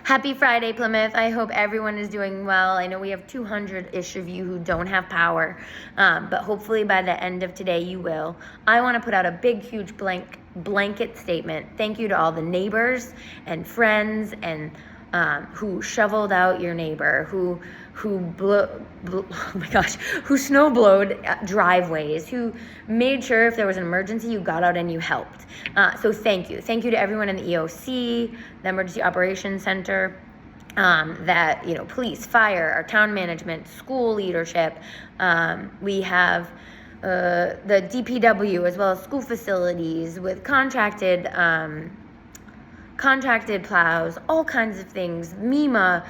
Happy Friday, Plymouth. I hope everyone is doing well. I know we have 200-ish of you who don't have power, but hopefully by the end of today you will. I want to put out a big, huge blanket statement. Thank you to all the neighbors and friends and who shoveled out your neighbor, who snow blowed driveways, who made sure if there was an emergency you got out and you helped. So thank you to everyone in the EOC, the Emergency Operations Center, police, fire, our town management, school leadership. We have the DPW as well as school facilities with contracted plows, all kinds of things, MEMA,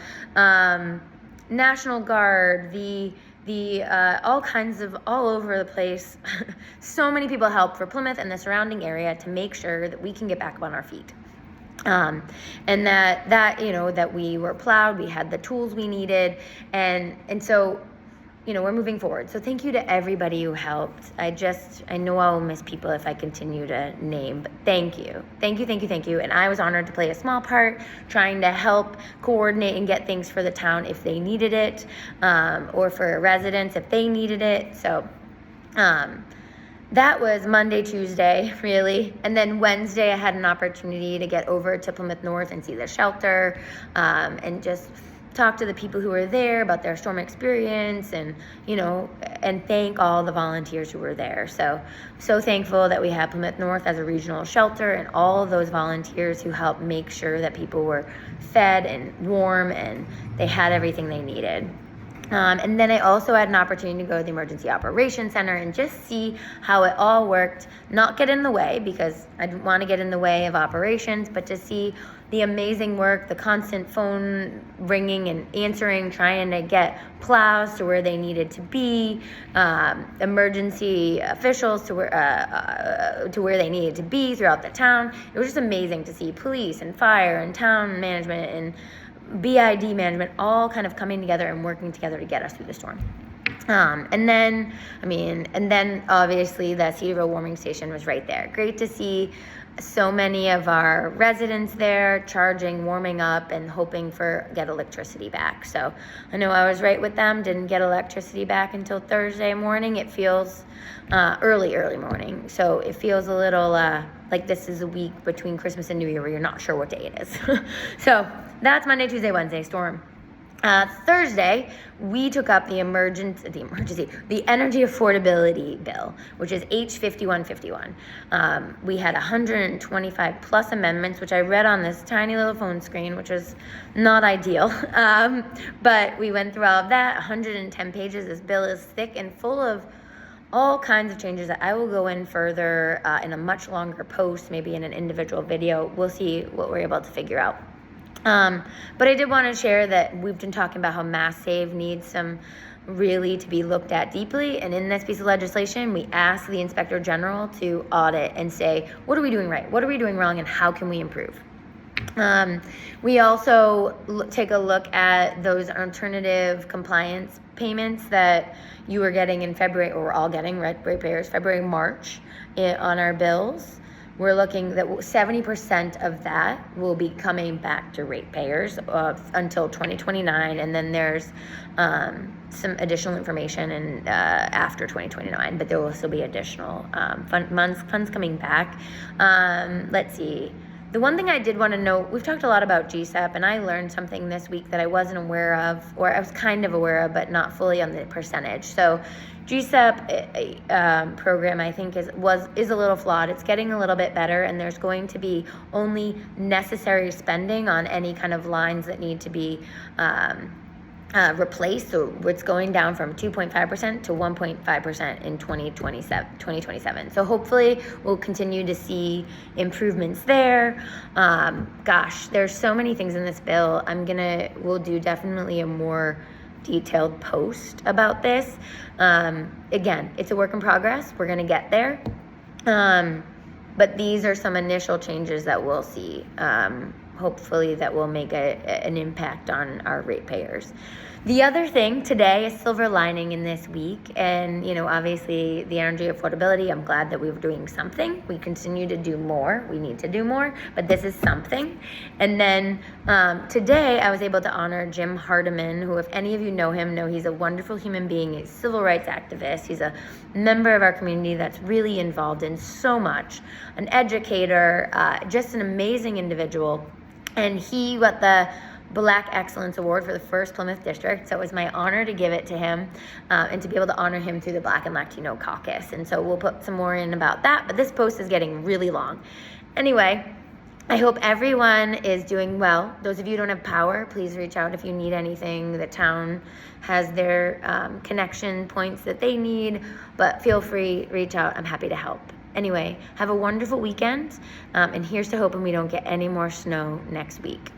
National Guard, all kinds of all over the place. So many people help for Plymouth and the surrounding area to make sure that we can get back up on our feet. And that we were plowed, we had the tools we needed, and so we're moving forward. So thank you to everybody who helped. I know I will miss people if I continue to name, but thank you. And I was honored to play a small part, trying to help coordinate and get things for the town if they needed it, or for residents if they needed it. So, that was Monday, Tuesday, really. And then Wednesday, I had an opportunity to get over to Plymouth North and see the shelter, and just talk to the people who were there about their storm experience, and thank all the volunteers who were there. So thankful that we have Plymouth North as a regional shelter and all of those volunteers who helped make sure that people were fed and warm and they had everything they needed. And then I also had an opportunity to go to the Emergency Operations Center and just see how it all worked, not get in the way because I didn't want to get in the way of operations, but to see the amazing work, the constant phone ringing and answering, trying to get plows to where they needed to be, emergency officials to where they needed to be throughout the town. It was just amazing to see police and fire and town management and BID management all kind of coming together and working together to get us through the storm. And then obviously the Cedarville warming station was right there. Great to see so many of our residents there charging, warming up, and hoping get electricity back. So I know I was right with them, didn't get electricity back until Thursday morning. It feels early morning. So it feels a little like this is a week between Christmas and New Year where you're not sure what day it is. So that's Monday, Tuesday, Wednesday storm. Thursday, we took up the energy affordability bill, which is H5151. We had 125 plus amendments, which I read on this tiny little phone screen, which was not ideal. But we went through all of that, 110 pages. This bill is thick and full of all kinds of changes that I will go in further in a much longer post, maybe in an individual video. We'll see what we're able to figure out. But I did want to share that we've been talking about how Mass Save needs some really to be looked at deeply. And in this piece of legislation, we asked the Inspector General to audit and say, what are we doing right? What are we doing wrong? And how can we improve? We also take a look at those alternative compliance payments that you were getting in February, or we're all getting, ratepayers, February, March, on our bills. We're looking that 70% of that will be coming back to ratepayers until 2029, and then there's some additional information after 2029, but there will still be additional funds coming back. Let's see. The one thing I did want to note, we've talked a lot about GSEP, and I learned something this week that I wasn't aware of, or I was kind of aware of, but not fully on the percentage. So GSEP program, I think, is a little flawed. It's getting a little bit better, and there's going to be only necessary spending on any kind of lines that need to be replaced. So it's going down from 2.5% to 1.5% in 2027. So hopefully we'll continue to see improvements there. There's so many things in this bill. We'll do definitely a more detailed post about this. Again, it's a work in progress. We're going to get there. But these are some initial changes that we'll see. hopefully that will make an impact on our ratepayers. The other thing today, a silver lining in this week, and obviously the energy affordability, I'm glad that we were doing something. We continue to do more. We need to do more, but this is something. And then today I was able to honor Jim Hardiman, who, if any of you know him, know he's a wonderful human being. He's a civil rights activist. He's a member of our community that's really involved in so much, an educator, just an amazing individual. And he got the Black Excellence Award for the first Plymouth District, so it was my honor to give it to him and to be able to honor him through the Black and Latino Caucus. And so we'll put some more in about that, but this post is getting really long. Anyway, I hope everyone is doing well. Those of you who don't have power, please reach out if you need anything. The town has their connection points that they need, but feel free, reach out. I'm happy to help. Anyway, have a wonderful weekend, and here's to hoping we don't get any more snow next week.